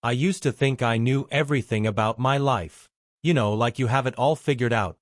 I used to think I knew everything about my life. You know, like you have it all figured out.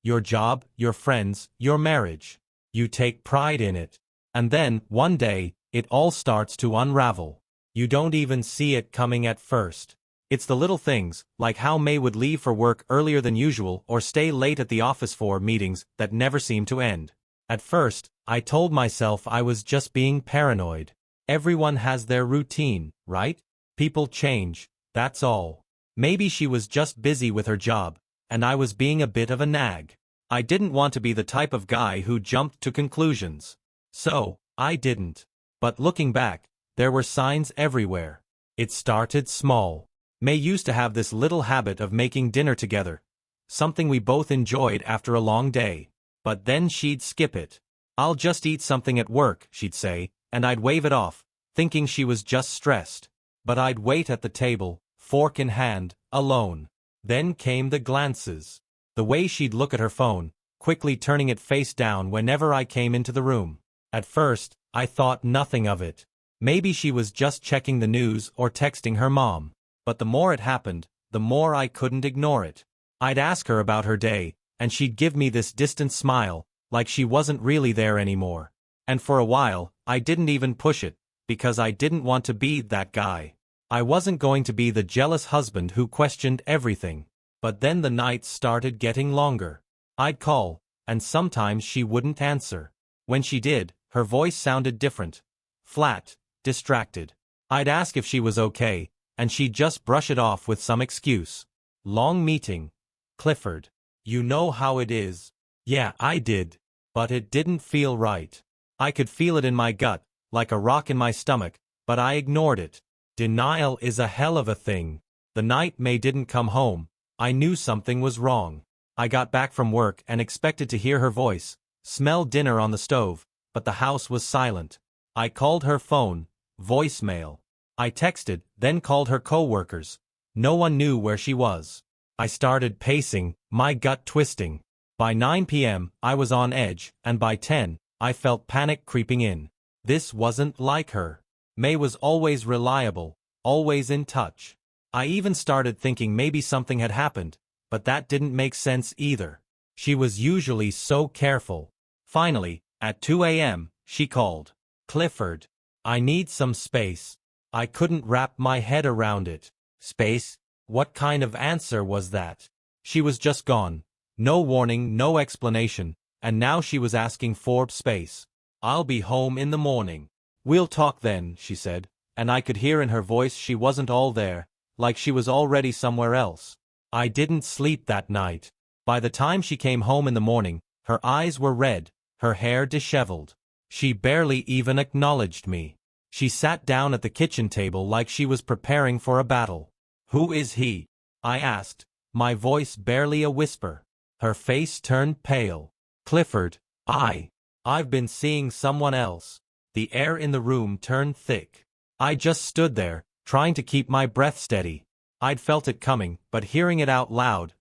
Your job, your friends, your marriage. You take pride in it. And then, one day, it all starts to unravel. You don't even see it coming at first. It's the little things, like how May would leave for work earlier than usual or stay late at the office for meetings that never seem to end. At first, I told myself I was just being paranoid. Everyone has their routine, right? People change, that's all. Maybe she was just busy with her job, and I was being a bit of a nag. I didn't want to be the type of guy who jumped to conclusions. So, I didn't. But looking back, there were signs everywhere. It started small. May used to have this little habit of making dinner together, something we both enjoyed after a long day. But then she'd skip it. "I'll just eat something at work," she'd say, and I'd wave it off, thinking she was just stressed. But I'd wait at the table, fork in hand, alone. Then came the glances. The way she'd look at her phone, quickly turning it face down whenever I came into the room. At first, I thought nothing of it. Maybe she was just checking the news or texting her mom. But the more it happened, the more I couldn't ignore it. I'd ask her about her day, and she'd give me this distant smile, like she wasn't really there anymore. And for a while, I didn't even push it, because I didn't want to be that guy. I wasn't going to be the jealous husband who questioned everything. But then the nights started getting longer. I'd call, and sometimes she wouldn't answer. When she did, her voice sounded different. Flat, distracted. I'd ask if she was okay, and she'd just brush it off with some excuse. "Long meeting. Clifford. You know how it is." Yeah, I did. But it didn't feel right. I could feel it in my gut, like a rock in my stomach, but I ignored it. Denial is a hell of a thing. The night May didn't come home, I knew something was wrong. I got back from work and expected to hear her voice, smell dinner on the stove, but the house was silent. I called her phone, voicemail. I texted, then called her coworkers. No one knew where she was. I started pacing, my gut twisting. By 9 p.m., I was on edge, and by 10, I felt panic creeping in. This wasn't like her. May was always reliable, always in touch. I even started thinking maybe something had happened, but that didn't make sense either. She was usually so careful. Finally, at 2 a.m., she called. "Clifford, I need some space." I couldn't wrap my head around it. Space? What kind of answer was that? She was just gone. No warning, no explanation, and now she was asking for space. "I'll be home in the morning." "We'll talk then," she said, and I could hear in her voice she wasn't all there, like she was already somewhere else. I didn't sleep that night. By the time she came home in the morning, her eyes were red, her hair disheveled. She barely even acknowledged me. She sat down at the kitchen table like she was preparing for a battle. "Who is he?" I asked, my voice barely a whisper. Her face turned pale. "Clifford, I've been seeing someone else." The air in the room turned thick. I just stood there, trying to keep my breath steady. I'd felt it coming, but hearing it out loud,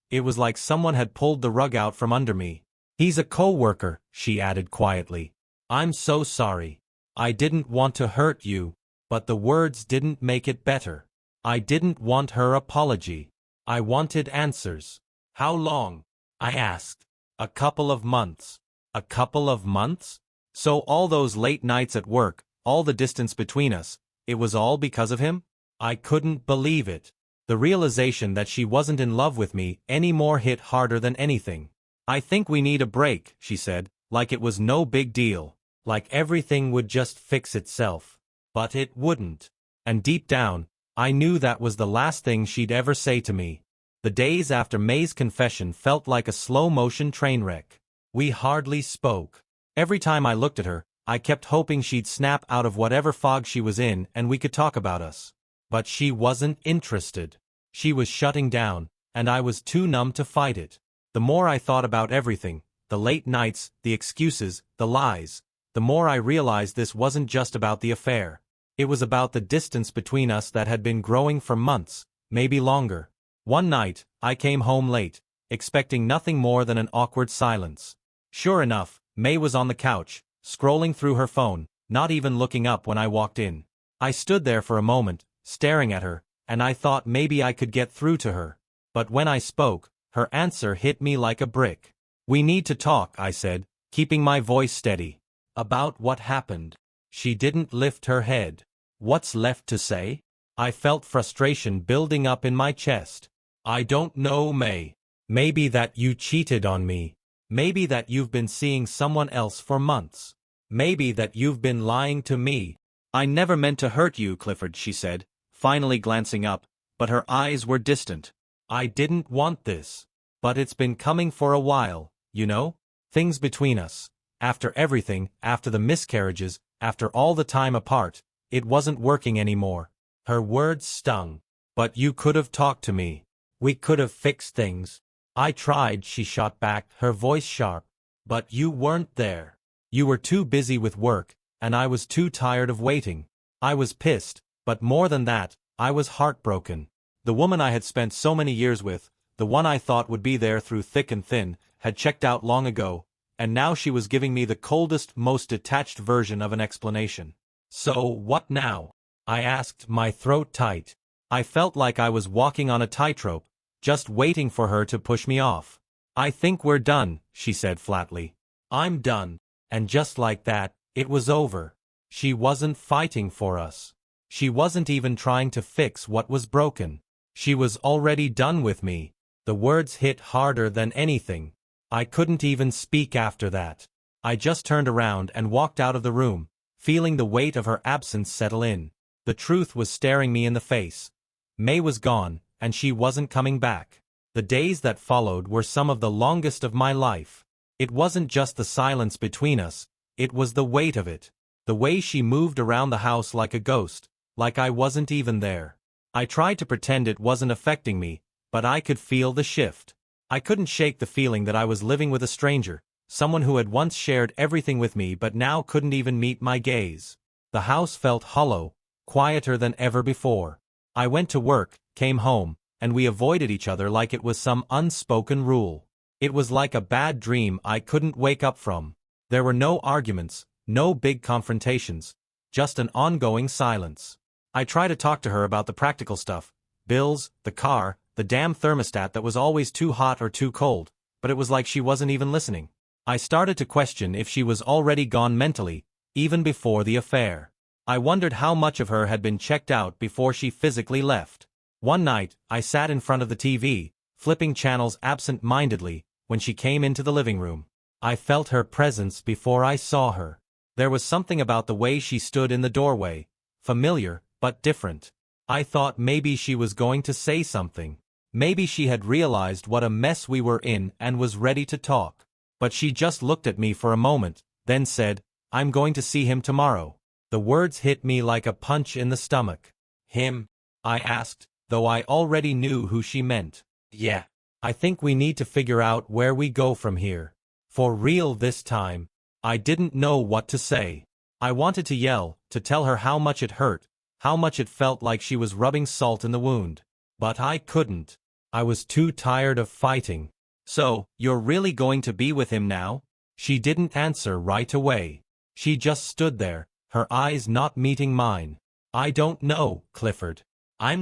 it was like someone had pulled the rug out from under me. "He's a coworker," she added quietly. "I'm so sorry. I didn't want to hurt you." But the words didn't make it better. I didn't want her apology. I wanted answers. "How long?" I asked. "A couple of months." "A couple of months?" So all those late nights at work, all the distance between us, it was all because of him? I couldn't believe it. The realization that she wasn't in love with me anymore hit harder than anything. "I think we need a break," she said, like it was no big deal, like everything would just fix itself. But it wouldn't. And deep down, I knew that was the last thing she'd ever say to me. The days after May's confession felt like a slow-motion train wreck. We hardly spoke. Every time I looked at her, I kept hoping she'd snap out of whatever fog she was in and we could talk about us. But she wasn't interested. She was shutting down, and I was too numb to fight it. The more I thought about everything, the late nights, the excuses, the lies, the more I realized this wasn't just about the affair. It was about the distance between us that had been growing for months, maybe longer. One night, I came home late, expecting nothing more than an awkward silence. Sure enough, May was on the couch, scrolling through her phone, not even looking up when I walked in. I stood there for a moment, staring at her, and I thought maybe I could get through to her. But when I spoke, her answer hit me like a brick. "We need to talk," I said, keeping my voice steady. "About what happened?" She didn't lift her head. "What's left to say?" I felt frustration building up in my chest. "I don't know, May. Maybe that you cheated on me. Maybe that you've been seeing someone else for months. Maybe that you've been lying to me." "I never meant to hurt you, Clifford," she said, finally glancing up, but her eyes were distant. "I didn't want this. But it's been coming for a while, you know? Things between us. After everything, after the miscarriages, after all the time apart, it wasn't working anymore." Her words stung. "But you could have talked to me. We could have fixed things." "I tried," she shot back, her voice sharp. "But you weren't there. You were too busy with work, and I was too tired of waiting." I was pissed, but more than that, I was heartbroken. The woman I had spent so many years with, the one I thought would be there through thick and thin, had checked out long ago, and now she was giving me the coldest, most detached version of an explanation. "So, what now?" I asked, my throat tight. I felt like I was walking on a tightrope, just waiting for her to push me off. "I think we're done," she said flatly. "I'm done." And just like that, it was over. She wasn't fighting for us. She wasn't even trying to fix what was broken. She was already done with me. The words hit harder than anything. I couldn't even speak after that. I just turned around and walked out of the room, feeling the weight of her absence settle in. The truth was staring me in the face. May was gone, and she wasn't coming back. The days that followed were some of the longest of my life. It wasn't just the silence between us, it was the weight of it. The way she moved around the house like a ghost, like I wasn't even there. I tried to pretend it wasn't affecting me, but I could feel the shift. I couldn't shake the feeling that I was living with a stranger, someone who had once shared everything with me but now couldn't even meet my gaze. The house felt hollow, quieter than ever before. I went to work, came home, and we avoided each other like it was some unspoken rule. It was like a bad dream I couldn't wake up from. There were no arguments, no big confrontations, just an ongoing silence. I tried to talk to her about the practical stuff, bills, the car, the damn thermostat that was always too hot or too cold, but it was like she wasn't even listening. I started to question if she was already gone mentally, even before the affair. I wondered how much of her had been checked out before she physically left. One night, I sat in front of the TV, flipping channels absent-mindedly, when she came into the living room. I felt her presence before I saw her. There was something about the way she stood in the doorway, familiar, but different. I thought maybe she was going to say something. Maybe she had realized what a mess we were in and was ready to talk. But she just looked at me for a moment, then said, "I'm going to see him tomorrow." The words hit me like a punch in the stomach. "Him?" I asked, though I already knew who she meant. "Yeah. I think we need to figure out where we go from here. For real this time." I didn't know what to say. I wanted to yell, to tell her how much it hurt, how much it felt like she was rubbing salt in the wound. But I couldn't. I was too tired of fighting. "So, you're really going to be with him now?" She didn't answer right away. She just stood there, her eyes not meeting mine. "I don't know, Clifford. I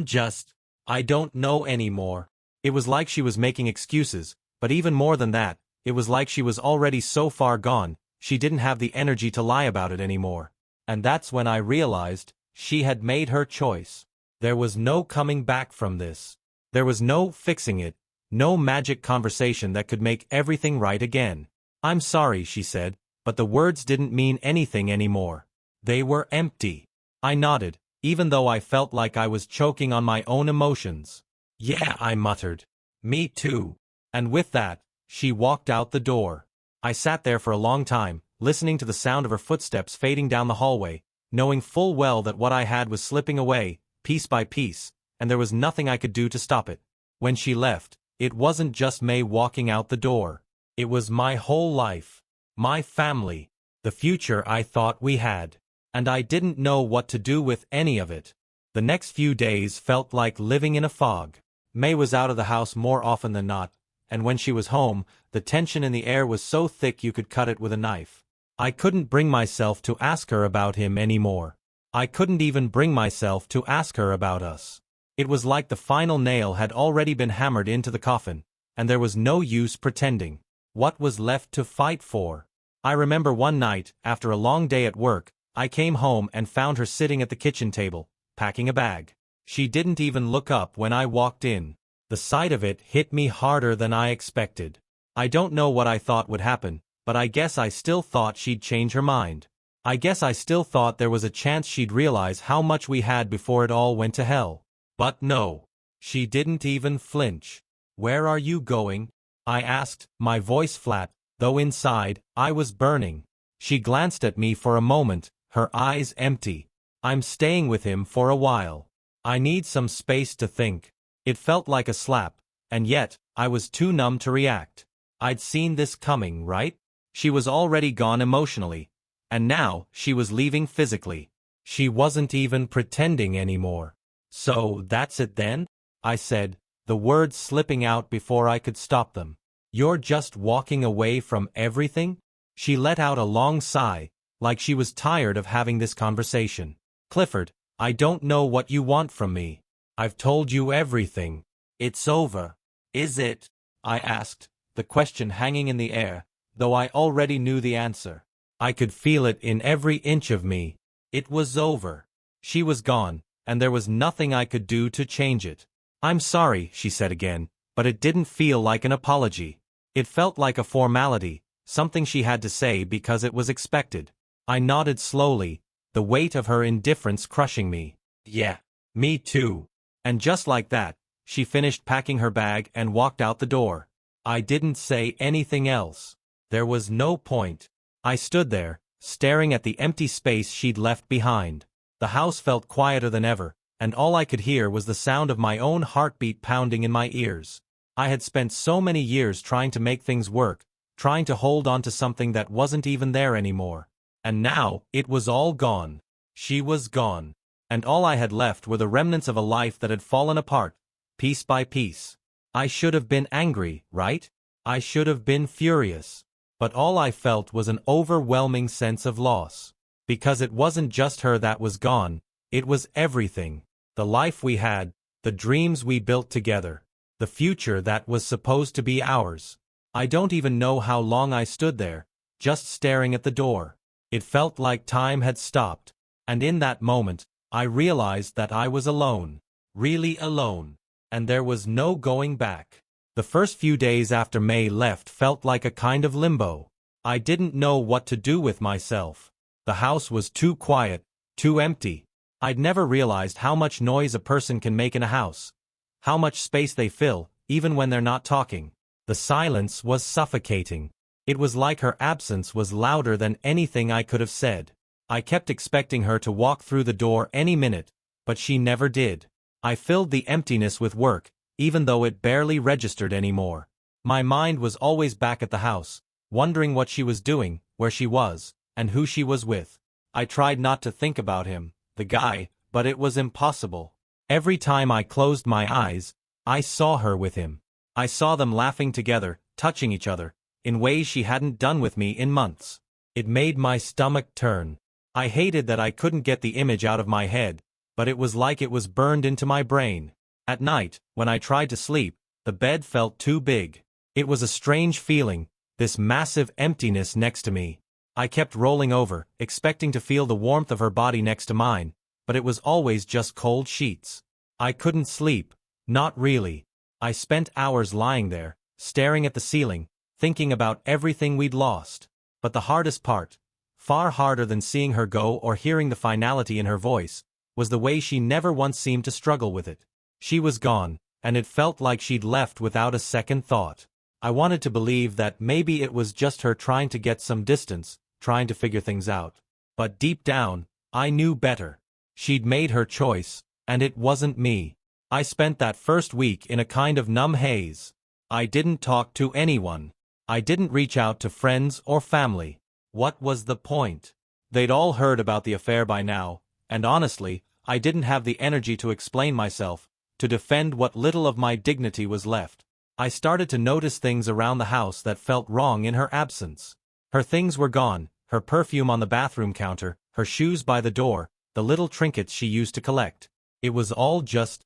don't know anymore." It was like she was making excuses, but even more than that, it was like she was already so far gone, she didn't have the energy to lie about it anymore. And that's when I realized, she had made her choice. There was no coming back from this. There was no fixing it, no magic conversation that could make everything right again. "I'm sorry," she said, but the words didn't mean anything anymore. They were empty. I nodded, even though I felt like I was choking on my own emotions. "Yeah," I muttered. "Me too." And with that, she walked out the door. I sat there for a long time, listening to the sound of her footsteps fading down the hallway, knowing full well that what I had was slipping away, piece by piece, and there was nothing I could do to stop it. When she left, it wasn't just May walking out the door. It was my whole life. My family. The future I thought we had. And I didn't know what to do with any of it. The next few days felt like living in a fog. May was out of the house more often than not, and when she was home, the tension in the air was so thick you could cut it with a knife. I couldn't bring myself to ask her about him anymore. I couldn't even bring myself to ask her about us. It was like the final nail had already been hammered into the coffin, and there was no use pretending. What was left to fight for? I remember one night, after a long day at work, I came home and found her sitting at the kitchen table, packing a bag. She didn't even look up when I walked in. The sight of it hit me harder than I expected. I don't know what I thought would happen, but I guess I still thought she'd change her mind. I guess I still thought there was a chance she'd realize how much we had before it all went to hell. But no. She didn't even flinch. "Where are you going?" I asked, my voice flat, though inside, I was burning. She glanced at me for a moment, her eyes empty. "I'm staying with him for a while. I need some space to think." It felt like a slap, and yet, I was too numb to react. I'd seen this coming, right? She was already gone emotionally, and now, she was leaving physically. She wasn't even pretending anymore. "So, that's it then?" I said, the words slipping out before I could stop them. "You're just walking away from everything?" She let out a long sigh, like she was tired of having this conversation. "Clifford, I don't know what you want from me. I've told you everything. It's over." "Is it?" I asked, the question hanging in the air, though I already knew the answer. I could feel it in every inch of me. It was over. She was gone, and there was nothing I could do to change it. "I'm sorry," she said again, but it didn't feel like an apology. It felt like a formality, something she had to say because it was expected. I nodded slowly, the weight of her indifference crushing me. "Yeah, me too." And just like that, she finished packing her bag and walked out the door. I didn't say anything else. There was no point. I stood there, staring at the empty space she'd left behind. The house felt quieter than ever, and all I could hear was the sound of my own heartbeat pounding in my ears. I had spent so many years trying to make things work, trying to hold on to something that wasn't even there anymore. And now, it was all gone. She was gone. And all I had left were the remnants of a life that had fallen apart, piece by piece. I should have been angry, right? I should have been furious. But all I felt was an overwhelming sense of loss. Because it wasn't just her that was gone, it was everything. The life we had, the dreams we built together, the future that was supposed to be ours. I don't even know how long I stood there, just staring at the door. It felt like time had stopped, and in that moment, I realized that I was alone. Really alone. And there was no going back. The first few days after May left felt like a kind of limbo. I didn't know what to do with myself. The house was too quiet, too empty. I'd never realized how much noise a person can make in a house. How much space they fill, even when they're not talking. The silence was suffocating. It was like her absence was louder than anything I could have said. I kept expecting her to walk through the door any minute, but she never did. I filled the emptiness with work, even though it barely registered anymore. My mind was always back at the house, wondering what she was doing, where she was, and who she was with. I tried not to think about him, the guy, but it was impossible. Every time I closed my eyes, I saw her with him. I saw them laughing together, touching each other, in ways she hadn't done with me in months. It made my stomach turn. I hated that I couldn't get the image out of my head, but it was like it was burned into my brain. At night, when I tried to sleep, the bed felt too big. It was a strange feeling, this massive emptiness next to me. I kept rolling over, expecting to feel the warmth of her body next to mine, but it was always just cold sheets. I couldn't sleep, not really. I spent hours lying there, staring at the ceiling, thinking about everything we'd lost. But the hardest part, far harder than seeing her go or hearing the finality in her voice, was the way she never once seemed to struggle with it. She was gone, and it felt like she'd left without a second thought. I wanted to believe that maybe it was just her trying to get some distance, trying to figure things out. But deep down, I knew better. She'd made her choice, and it wasn't me. I spent that first week in a kind of numb haze. I didn't talk to anyone. I didn't reach out to friends or family. What was the point? They'd all heard about the affair by now, and honestly, I didn't have the energy to explain myself, to defend what little of my dignity was left. I started to notice things around the house that felt wrong in her absence. Her things were gone, her perfume on the bathroom counter, her shoes by the door, the little trinkets she used to collect. It was all just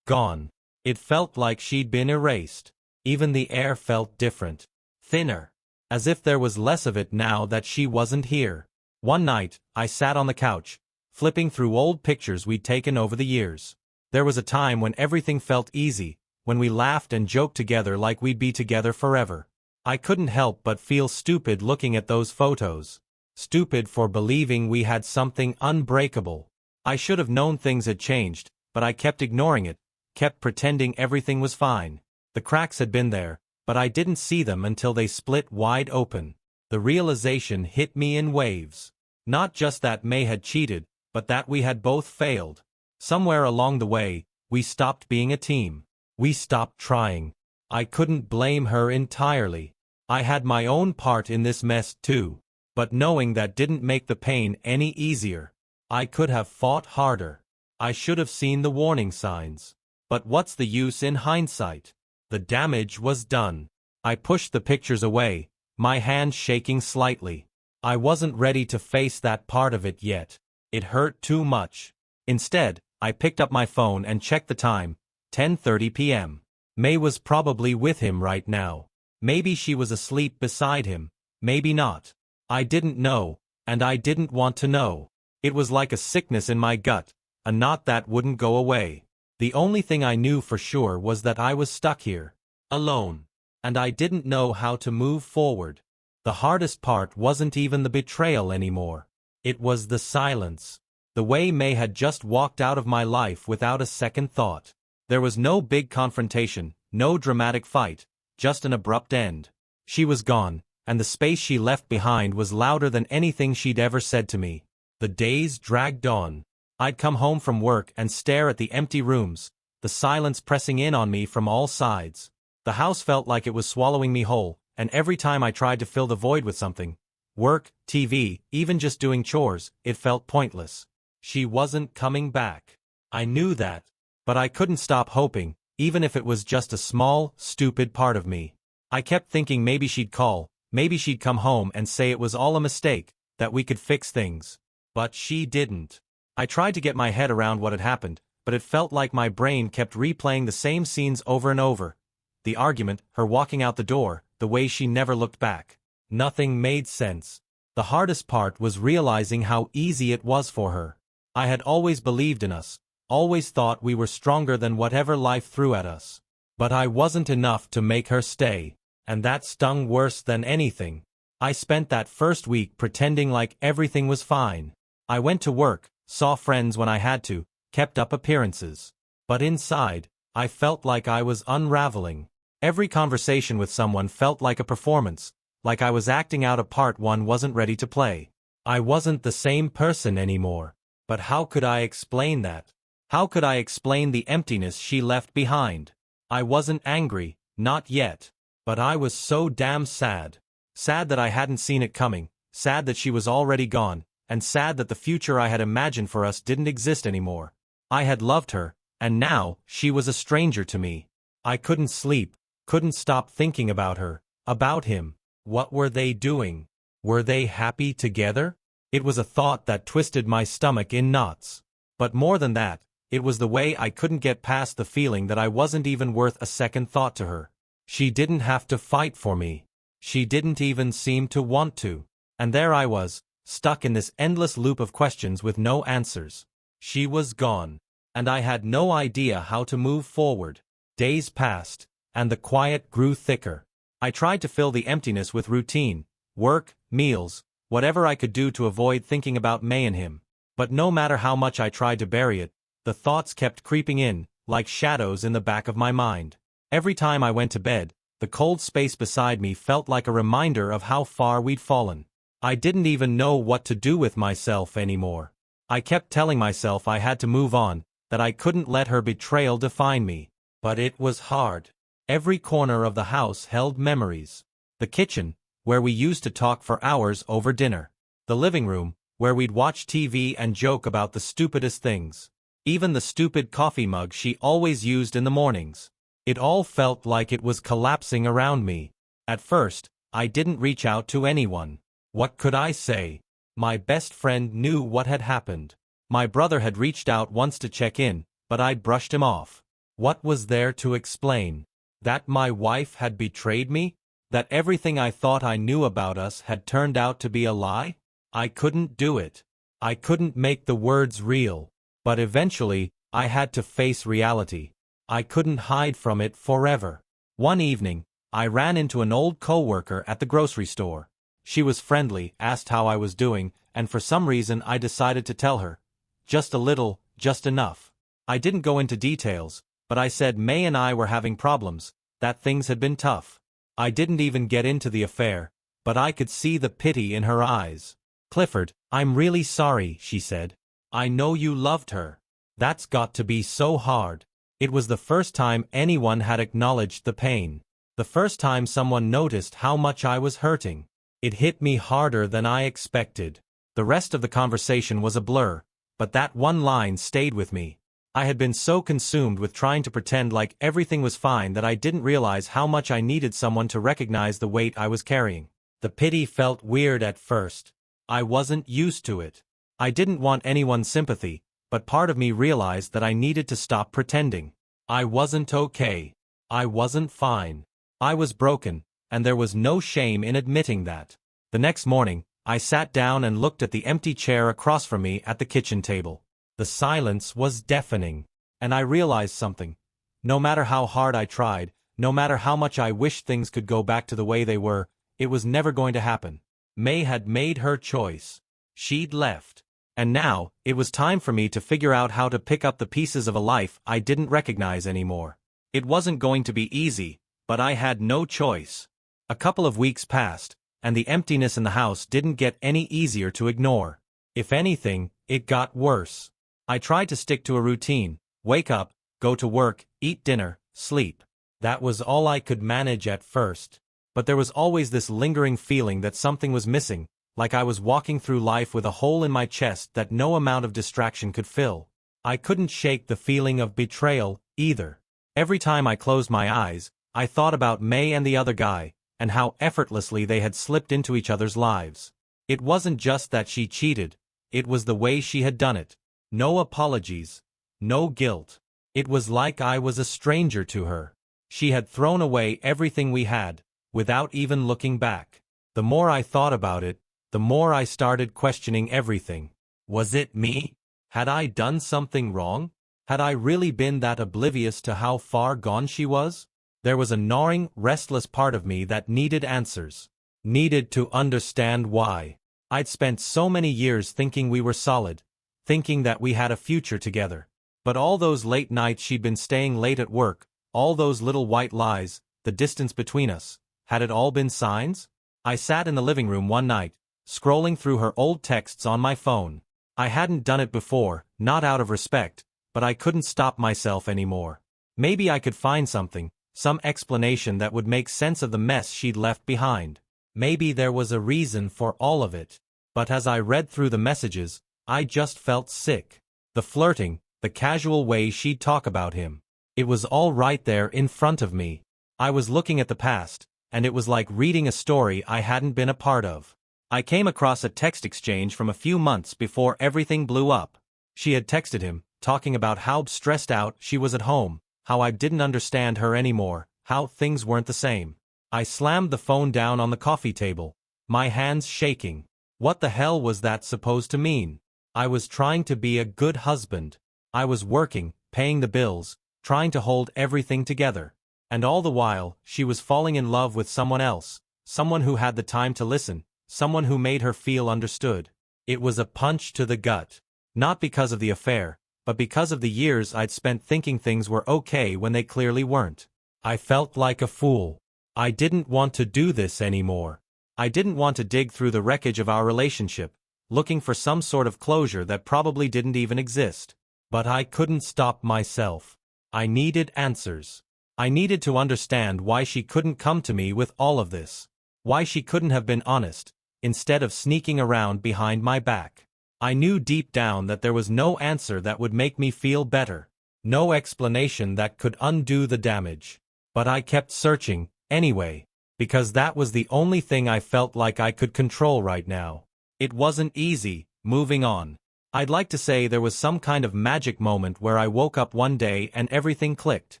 Gone. It felt like she'd been erased. Even the air felt different. Thinner. As if there was less of it now that she wasn't here. One night, I sat on the couch, flipping through old pictures we'd taken over the years. There was a time when everything felt easy, when we laughed and joked together like we'd be together forever. I couldn't help but feel stupid looking at those photos. Stupid for believing we had something unbreakable. I should have known things had changed, but I kept ignoring it, kept pretending everything was fine. The cracks had been there, but I didn't see them until they split wide open. The realization hit me in waves. Not just that May had cheated, but that we had both failed. Somewhere along the way, we stopped being a team. We stopped trying. I couldn't blame her entirely. I had my own part in this mess too. But knowing that didn't make the pain any easier. I could have fought harder. I should have seen the warning signs. But what's the use in hindsight? The damage was done. I pushed the pictures away, my hand shaking slightly. I wasn't ready to face that part of it yet. It hurt too much. Instead, I picked up my phone and checked the time, 10:30 p.m. May was probably with him right now. Maybe she was asleep beside him, maybe not. I didn't know, and I didn't want to know. It was like a sickness in my gut, a knot that wouldn't go away. The only thing I knew for sure was that I was stuck here, alone, and I didn't know how to move forward. The hardest part wasn't even the betrayal anymore. It was the silence. The way May had just walked out of my life without a second thought. There was no big confrontation, no dramatic fight, just an abrupt end. She was gone, and the space she left behind was louder than anything she'd ever said to me. The days dragged on. I'd come home from work and stare at the empty rooms, the silence pressing in on me from all sides. The house felt like it was swallowing me whole, and every time I tried to fill the void with something, work, TV, even just doing chores, it felt pointless. She wasn't coming back. I knew that. But I couldn't stop hoping, even if it was just a small, stupid part of me. I kept thinking maybe she'd call, maybe she'd come home and say it was all a mistake, that we could fix things. But she didn't. I tried to get my head around what had happened, but it felt like my brain kept replaying the same scenes over and over. The argument, her walking out the door, the way she never looked back. Nothing made sense. The hardest part was realizing how easy it was for her. I had always believed in us, always thought we were stronger than whatever life threw at us. But I wasn't enough to make her stay, and that stung worse than anything. I spent that first week pretending like everything was fine. I went to work, saw friends when I had to, kept up appearances. But inside, I felt like I was unraveling. Every conversation with someone felt like a performance, like I was acting out a part one wasn't ready to play. I wasn't the same person anymore. But how could I explain that? How could I explain the emptiness she left behind? I wasn't angry, not yet. But I was so damn sad. Sad that I hadn't seen it coming, sad that she was already gone, and sad that the future I had imagined for us didn't exist anymore. I had loved her, and now she was a stranger to me. I couldn't sleep, couldn't stop thinking about her, about him. What were they doing? Were they happy together? It was a thought that twisted my stomach in knots. But more than that, it was the way I couldn't get past the feeling that I wasn't even worth a second thought to her. She didn't have to fight for me. She didn't even seem to want to. And there I was, stuck in this endless loop of questions with no answers. She was gone. And I had no idea how to move forward. Days passed, and the quiet grew thicker. I tried to fill the emptiness with routine, work, meals, whatever I could do to avoid thinking about May and him. But no matter how much I tried to bury it, the thoughts kept creeping in, like shadows in the back of my mind. Every time I went to bed, the cold space beside me felt like a reminder of how far we'd fallen. I didn't even know what to do with myself anymore. I kept telling myself I had to move on, that I couldn't let her betrayal define me. But it was hard. Every corner of the house held memories. The kitchen, where we used to talk for hours over dinner. The living room, where we'd watch TV and joke about the stupidest things. Even the stupid coffee mug she always used in the mornings. It all felt like it was collapsing around me. At first, I didn't reach out to anyone. What could I say? My best friend knew what had happened. My brother had reached out once to check in, but I'd brushed him off. What was there to explain? That my wife had betrayed me? That everything I thought I knew about us had turned out to be a lie? I couldn't do it. I couldn't make the words real. But eventually, I had to face reality. I couldn't hide from it forever. One evening, I ran into an old coworker at the grocery store. She was friendly, asked how I was doing, and for some reason I decided to tell her. Just a little, just enough. I didn't go into details, but I said May and I were having problems, that things had been tough. I didn't even get into the affair, but I could see the pity in her eyes. Clifford, I'm really sorry, she said. I know you loved her. That's got to be so hard. It was the first time anyone had acknowledged the pain. The first time someone noticed how much I was hurting. It hit me harder than I expected. The rest of the conversation was a blur, but that one line stayed with me. I had been so consumed with trying to pretend like everything was fine that I didn't realize how much I needed someone to recognize the weight I was carrying. The pity felt weird at first. I wasn't used to it. I didn't want anyone's sympathy, but part of me realized that I needed to stop pretending. I wasn't okay. I wasn't fine. I was broken, and there was no shame in admitting that. The next morning, I sat down and looked at the empty chair across from me at the kitchen table. The silence was deafening, and I realized something. No matter how hard I tried, no matter how much I wished things could go back to the way they were, it was never going to happen. May had made her choice. She'd left. And now, it was time for me to figure out how to pick up the pieces of a life I didn't recognize anymore. It wasn't going to be easy, but I had no choice. A couple of weeks passed, and the emptiness in the house didn't get any easier to ignore. If anything, it got worse. I tried to stick to a routine, wake up, go to work, eat dinner, sleep. That was all I could manage at first. But there was always this lingering feeling that something was missing, like I was walking through life with a hole in my chest that no amount of distraction could fill. I couldn't shake the feeling of betrayal, either. Every time I closed my eyes, I thought about May and the other guy, and how effortlessly they had slipped into each other's lives. It wasn't just that she cheated, it was the way she had done it. No apologies, no guilt. It was like I was a stranger to her. She had thrown away everything we had, without even looking back. The more I thought about it, the more I started questioning everything. Was it me? Had I done something wrong? Had I really been that oblivious to how far gone she was? There was a gnawing, restless part of me that needed answers. Needed to understand why. I'd spent so many years thinking we were solid, thinking that we had a future together. But all those late nights she'd been staying late at work, all those little white lies, the distance between us, had it all been signs? I sat in the living room one night, scrolling through her old texts on my phone. I hadn't done it before, not out of respect, but I couldn't stop myself anymore. Maybe I could find something, some explanation that would make sense of the mess she'd left behind. Maybe there was a reason for all of it. But as I read through the messages, I just felt sick. The flirting, the casual way she'd talk about him. It was all right there in front of me. I was looking at the past, and it was like reading a story I hadn't been a part of. I came across a text exchange from a few months before everything blew up. She had texted him, talking about how stressed out she was at home, how I didn't understand her anymore, how things weren't the same. I slammed the phone down on the coffee table, my hands shaking. What the hell was that supposed to mean? I was trying to be a good husband. I was working, paying the bills, trying to hold everything together. And all the while, she was falling in love with someone else, someone who had the time to listen, someone who made her feel understood. It was a punch to the gut. Not because of the affair, but because of the years I'd spent thinking things were okay when they clearly weren't. I felt like a fool. I didn't want to do this anymore. I didn't want to dig through the wreckage of our relationship, looking for some sort of closure that probably didn't even exist. But I couldn't stop myself. I needed answers. I needed to understand why she couldn't come to me with all of this. Why she couldn't have been honest, instead of sneaking around behind my back. I knew deep down that there was no answer that would make me feel better. No explanation that could undo the damage. But I kept searching, anyway, because that was the only thing I felt like I could control right now. It wasn't easy, moving on. I'd like to say there was some kind of magic moment where I woke up one day and everything clicked.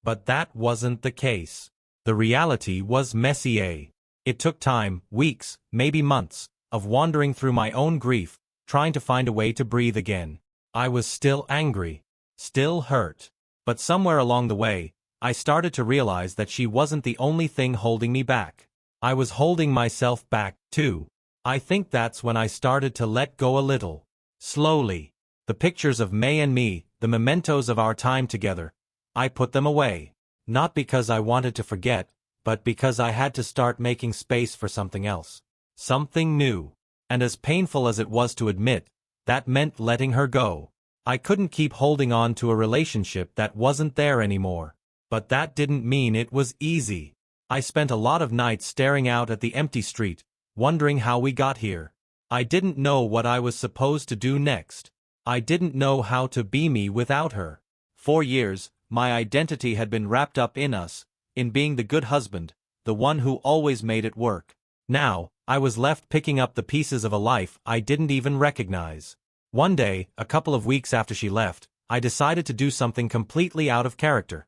But that wasn't the case. The reality was messier. It took time, weeks, maybe months, of wandering through my own grief, trying to find a way to breathe again. I was still angry, still hurt. But somewhere along the way, I started to realize that she wasn't the only thing holding me back. I was holding myself back, too. I think that's when I started to let go a little. Slowly. The pictures of May and me, the mementos of our time together, I put them away. Not because I wanted to forget, but because I had to start making space for something else. Something new. And as painful as it was to admit, that meant letting her go. I couldn't keep holding on to a relationship that wasn't there anymore. But that didn't mean it was easy. I spent a lot of nights staring out at the empty street, wondering how we got here. I didn't know what I was supposed to do next. I didn't know how to be me without her. For years, my identity had been wrapped up in us, in being the good husband, the one who always made it work. Now, I was left picking up the pieces of a life I didn't even recognize. One day, a couple of weeks after she left, I decided to do something completely out of character.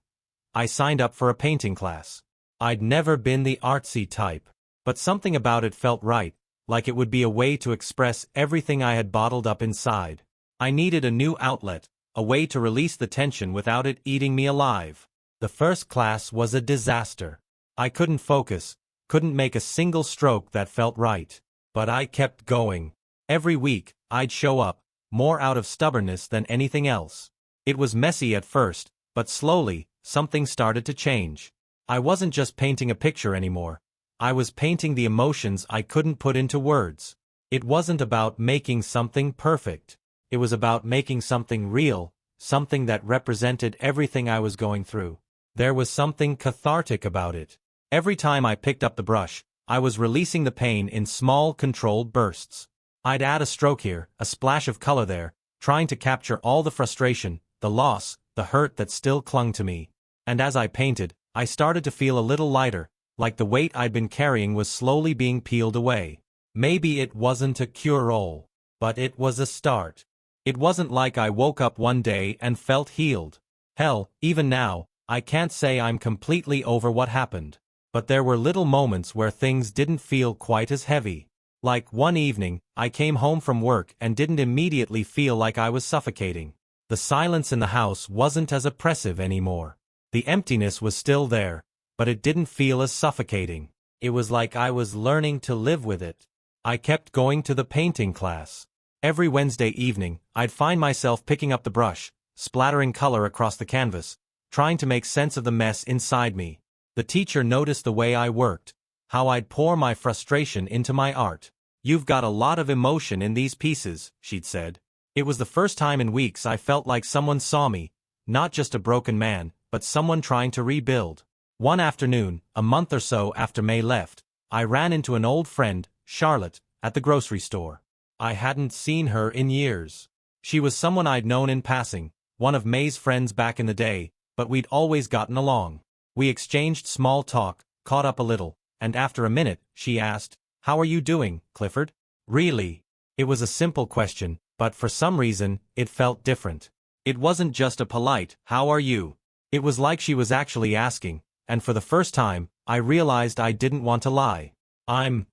I signed up for a painting class. I'd never been the artsy type, but something about it felt right, like it would be a way to express everything I had bottled up inside. I needed a new outlet, a way to release the tension without it eating me alive. The first class was a disaster. I couldn't focus, couldn't make a single stroke that felt right. But I kept going. Every week, I'd show up, more out of stubbornness than anything else. It was messy at first, but slowly, something started to change. I wasn't just painting a picture anymore. I was painting the emotions I couldn't put into words. It wasn't about making something perfect. It was about making something real, something that represented everything I was going through. There was something cathartic about it. Every time I picked up the brush, I was releasing the pain in small, controlled bursts. I'd add a stroke here, a splash of color there, trying to capture all the frustration, the loss, the hurt that still clung to me. And as I painted, I started to feel a little lighter, like the weight I'd been carrying was slowly being peeled away. Maybe it wasn't a cure-all, but it was a start. It wasn't like I woke up one day and felt healed. Hell, even now, I can't say I'm completely over what happened. But there were little moments where things didn't feel quite as heavy. Like one evening, I came home from work and didn't immediately feel like I was suffocating. The silence in the house wasn't as oppressive anymore. The emptiness was still there, but it didn't feel as suffocating. It was like I was learning to live with it. I kept going to the painting class. Every Wednesday evening, I'd find myself picking up the brush, splattering color across the canvas, trying to make sense of the mess inside me. The teacher noticed the way I worked, how I'd pour my frustration into my art. "You've got a lot of emotion in these pieces," she'd said. It was the first time in weeks I felt like someone saw me, not just a broken man, but someone trying to rebuild. One afternoon, a month or so after May left, I ran into an old friend, Charlotte, at the grocery store. I hadn't seen her in years. She was someone I'd known in passing, one of May's friends back in the day, but we'd always gotten along. We exchanged small talk, caught up a little, and after a minute, she asked, "How are you doing, Clifford?" Really? It was a simple question, but for some reason, it felt different. It wasn't just a polite, "How are you?" It was like she was actually asking, and for the first time, I realized I didn't want to lie. "I'm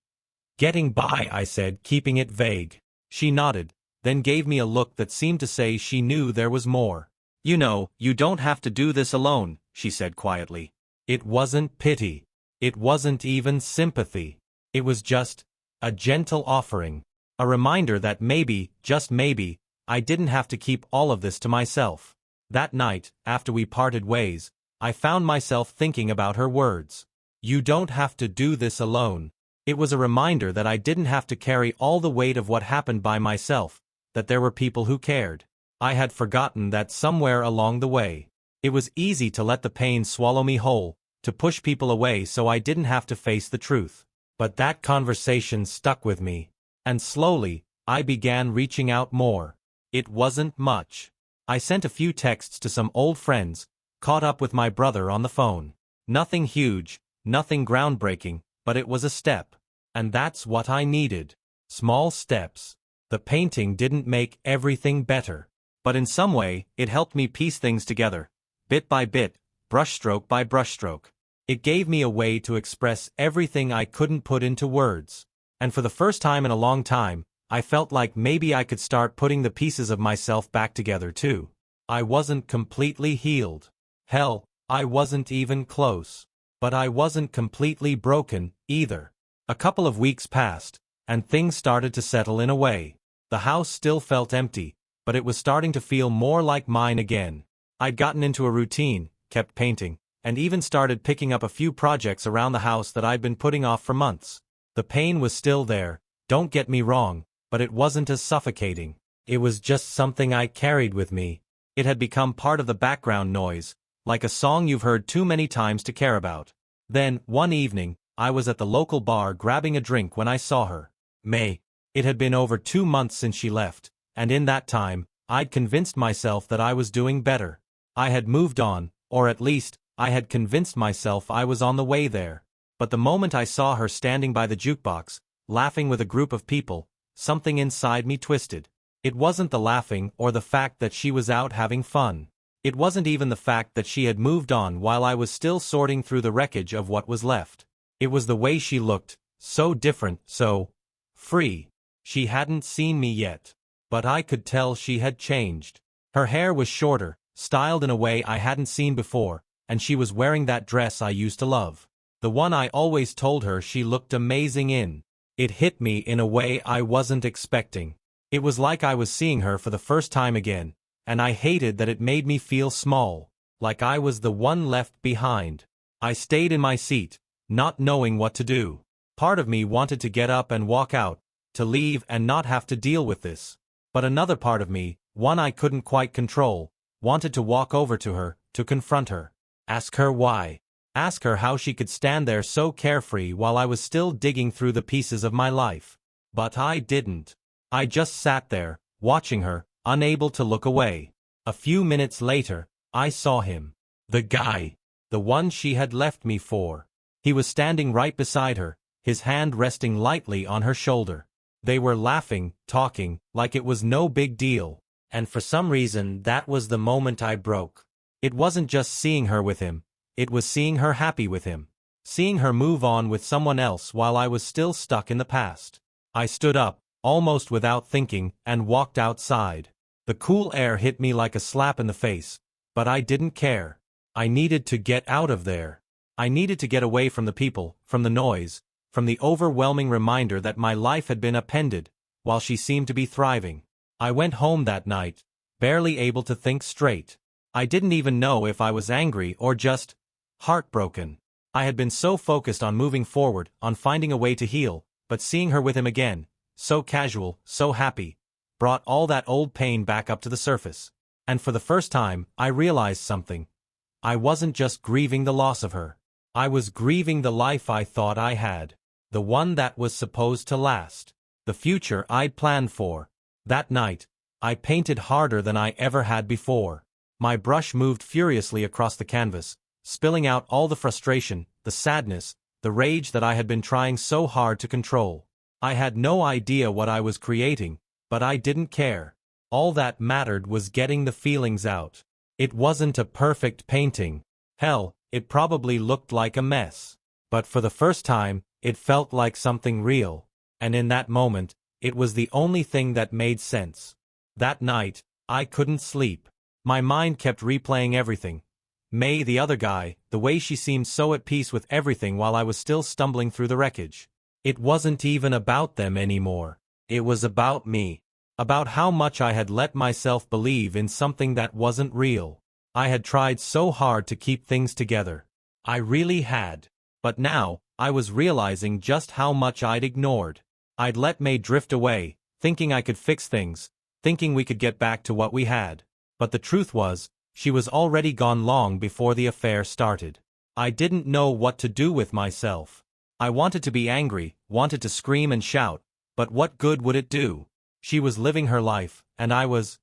getting by," I said, keeping it vague. She nodded, then gave me a look that seemed to say she knew there was more. "You know, you don't have to do this alone," she said quietly. It wasn't pity. It wasn't even sympathy. It was just a gentle offering. A reminder that maybe, just maybe, I didn't have to keep all of this to myself. That night, after we parted ways, I found myself thinking about her words. "You don't have to do this alone." It was a reminder that I didn't have to carry all the weight of what happened by myself, that there were people who cared. I had forgotten that somewhere along the way. It was easy to let the pain swallow me whole, to push people away so I didn't have to face the truth. But that conversation stuck with me. And slowly, I began reaching out more. It wasn't much. I sent a few texts to some old friends, caught up with my brother on the phone. Nothing huge, nothing groundbreaking, but it was a step. And that's what I needed. Small steps. The painting didn't make everything better. But in some way, it helped me piece things together, bit by bit, brushstroke by brushstroke. It gave me a way to express everything I couldn't put into words. And for the first time in a long time, I felt like maybe I could start putting the pieces of myself back together too. I wasn't completely healed. Hell, I wasn't even close. But I wasn't completely broken, either. A couple of weeks passed, and things started to settle in a way. The house still felt empty, but it was starting to feel more like mine again. I'd gotten into a routine, kept painting, and even started picking up a few projects around the house that I'd been putting off for months. The pain was still there, don't get me wrong, but it wasn't as suffocating. It was just something I carried with me. It had become part of the background noise, like a song you've heard too many times to care about. Then, one evening, I was at the local bar grabbing a drink when I saw her. May. It had been over 2 months since she left, and in that time, I'd convinced myself that I was doing better. I had moved on, or at least, I had convinced myself I was on the way there. But the moment I saw her standing by the jukebox, laughing with a group of people, something inside me twisted. It wasn't the laughing or the fact that she was out having fun. It wasn't even the fact that she had moved on while I was still sorting through the wreckage of what was left. It was the way she looked, so different, so free. She hadn't seen me yet. But I could tell she had changed. Her hair was shorter, styled in a way I hadn't seen before, and she was wearing that dress I used to love. The one I always told her she looked amazing in. It hit me in a way I wasn't expecting. It was like I was seeing her for the first time again, and I hated that it made me feel small, like I was the one left behind. I stayed in my seat, not knowing what to do. Part of me wanted to get up and walk out, to leave and not have to deal with this. But another part of me, one I couldn't quite control, wanted to walk over to her, to confront her. Ask her why. Ask her how she could stand there so carefree while I was still digging through the pieces of my life. But I didn't. I just sat there, watching her, unable to look away. A few minutes later, I saw him. The guy. The one she had left me for. He was standing right beside her, his hand resting lightly on her shoulder. They were laughing, talking, like it was no big deal. And for some reason that was the moment I broke. It wasn't just seeing her with him, it was seeing her happy with him. Seeing her move on with someone else while I was still stuck in the past. I stood up, almost without thinking, and walked outside. The cool air hit me like a slap in the face, but I didn't care. I needed to get out of there. I needed to get away from the people, from the noise, from the overwhelming reminder that my life had been upended, while she seemed to be thriving. I went home that night, barely able to think straight. I didn't even know if I was angry or just heartbroken. I had been so focused on moving forward, on finding a way to heal, but seeing her with him again, so casual, so happy, brought all that old pain back up to the surface. And for the first time, I realized something. I wasn't just grieving the loss of her. I was grieving the life I thought I had. The one that was supposed to last. The future I'd planned for. That night, I painted harder than I ever had before. My brush moved furiously across the canvas, spilling out all the frustration, the sadness, the rage that I had been trying so hard to control. I had no idea what I was creating, but I didn't care. All that mattered was getting the feelings out. It wasn't a perfect painting. Hell, it probably looked like a mess. But for the first time, it felt like something real. And in that moment, it was the only thing that made sense. That night, I couldn't sleep. My mind kept replaying everything. May, the other guy, the way she seemed so at peace with everything while I was still stumbling through the wreckage. It wasn't even about them anymore. It was about me. About how much I had let myself believe in something that wasn't real. I had tried so hard to keep things together. I really had. But now, I was realizing just how much I'd ignored. I'd let May drift away, thinking I could fix things, thinking we could get back to what we had. But the truth was, she was already gone long before the affair started. I didn't know what to do with myself. I wanted to be angry, wanted to scream and shout, but what good would it do? She was living her life, and I was,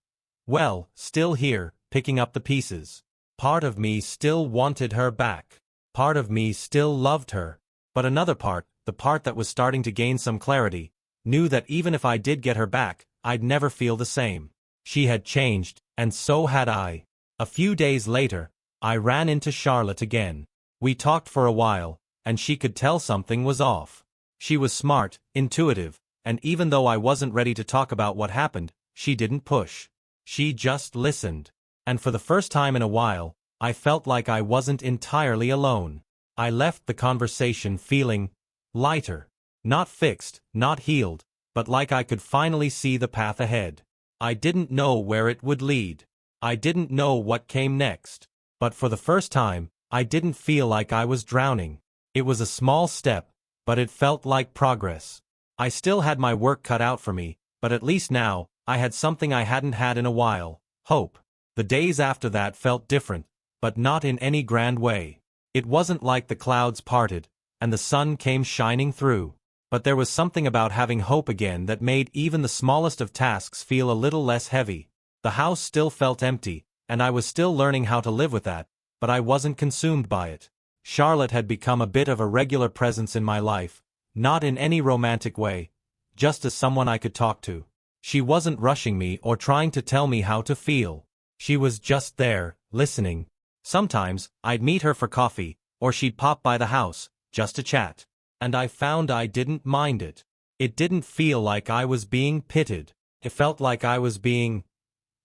well, still here, picking up the pieces. Part of me still wanted her back. Part of me still loved her. But another part, the part that was starting to gain some clarity, knew that even if I did get her back, I'd never feel the same. She had changed, and so had I. A few days later, I ran into Charlotte again. We talked for a while, and she could tell something was off. She was smart, intuitive, and even though I wasn't ready to talk about what happened, she didn't push. She just listened. And for the first time in a while, I felt like I wasn't entirely alone. I left the conversation feeling lighter. Not fixed, not healed, but like I could finally see the path ahead. I didn't know where it would lead. I didn't know what came next. But for the first time, I didn't feel like I was drowning. It was a small step, but it felt like progress. I still had my work cut out for me, but at least now, I had something I hadn't had in a while: hope. The days after that felt different, but not in any grand way. It wasn't like the clouds parted, and the sun came shining through. But there was something about having hope again that made even the smallest of tasks feel a little less heavy. The house still felt empty, and I was still learning how to live with that, but I wasn't consumed by it. Charlotte had become a bit of a regular presence in my life, not in any romantic way, just as someone I could talk to. She wasn't rushing me or trying to tell me how to feel. She was just there, listening. Sometimes, I'd meet her for coffee, or she'd pop by the house, just to chat. And I found I didn't mind it. It didn't feel like I was being pitied. It felt like I was being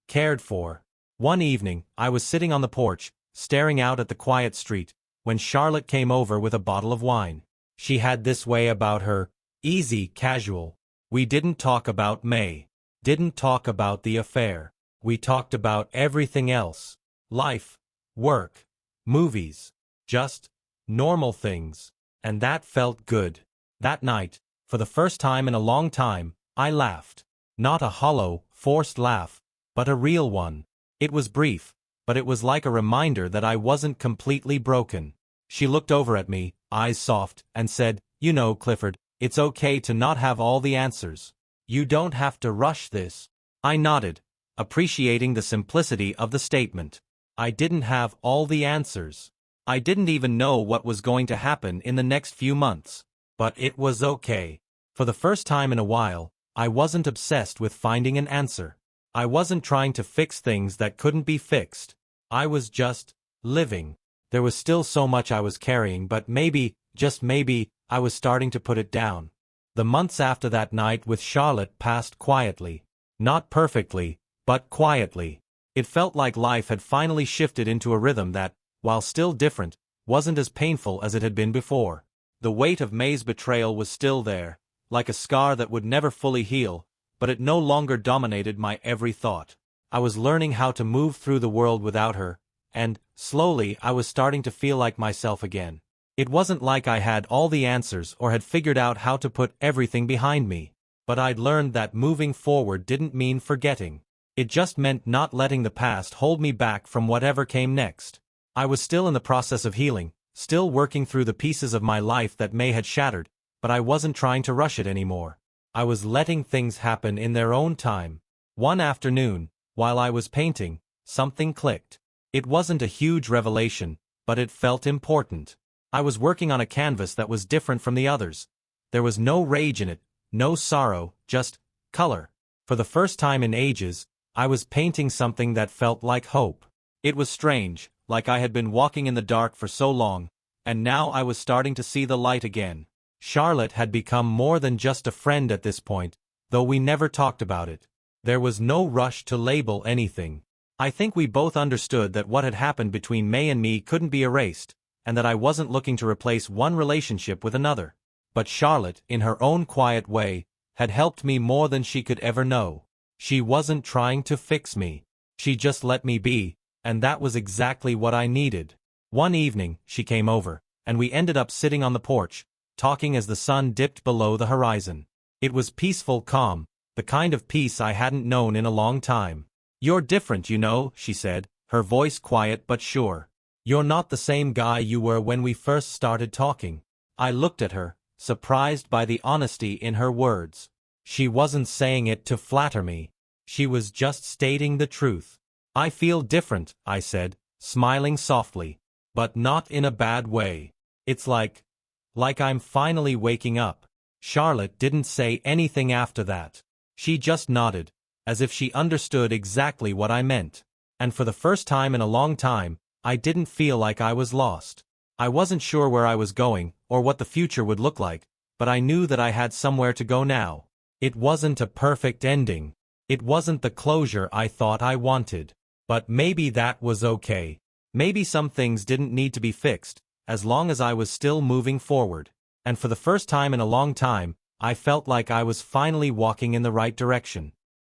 cared for. One evening, I was sitting on the porch, staring out at the quiet street, when Charlotte came over with a bottle of wine. She had this way about her, easy, casual. We didn't talk about May. Didn't talk about the affair. We talked about everything else. Life, work, movies, just normal things. And that felt good. That night, for the first time in a long time, I laughed. Not a hollow, forced laugh, but a real one. It was brief, but it was like a reminder that I wasn't completely broken. She looked over at me, eyes soft, and said, "You know, Clifford, it's okay to not have all the answers. You don't have to rush this." I nodded, appreciating the simplicity of the statement. I didn't have all the answers. I didn't even know what was going to happen in the next few months. But it was okay. For the first time in a while, I wasn't obsessed with finding an answer. I wasn't trying to fix things that couldn't be fixed. I was just living. There was still so much I was carrying, but maybe, just maybe, I was starting to put it down. The months after that night with Charlotte passed quietly. Not perfectly, but quietly. It felt like life had finally shifted into a rhythm that, while still different, wasn't as painful as it had been before. The weight of May's betrayal was still there, like a scar that would never fully heal, but it no longer dominated my every thought. I was learning how to move through the world without her, and, slowly, I was starting to feel like myself again. It wasn't like I had all the answers or had figured out how to put everything behind me, but I'd learned that moving forward didn't mean forgetting. It just meant not letting the past hold me back from whatever came next. I was still in the process of healing, still working through the pieces of my life that May had shattered, but I wasn't trying to rush it anymore. I was letting things happen in their own time. One afternoon, while I was painting, something clicked. It wasn't a huge revelation, but it felt important. I was working on a canvas that was different from the others. There was no rage in it, no sorrow, just color. For the first time in ages, I was painting something that felt like hope. It was strange, like I had been walking in the dark for so long, and now I was starting to see the light again. Charlotte had become more than just a friend at this point, though we never talked about it. There was no rush to label anything. I think we both understood that what had happened between May and me couldn't be erased, and that I wasn't looking to replace one relationship with another. But Charlotte, in her own quiet way, had helped me more than she could ever know. She wasn't trying to fix me. She just let me be, and that was exactly what I needed. One evening, she came over, and we ended up sitting on the porch, talking as the sun dipped below the horizon. It was peaceful calm, the kind of peace I hadn't known in a long time. "You're different, you know," she said, her voice quiet but sure. "You're not the same guy you were when we first started talking." I looked at her, surprised by the honesty in her words. She wasn't saying it to flatter me. She was just stating the truth. "I feel different," I said, smiling softly. "But not in a bad way. It's like I'm finally waking up." Charlotte didn't say anything after that. She just nodded, as if she understood exactly what I meant. And for the first time in a long time, I didn't feel like I was lost. I wasn't sure where I was going, or what the future would look like, but I knew that I had somewhere to go now. It wasn't a perfect ending. It wasn't the closure I thought I wanted. But maybe that was okay. Maybe some things didn't need to be fixed, as long as I was still moving forward. And for the first time in a long time, I felt like I was finally walking in the right direction.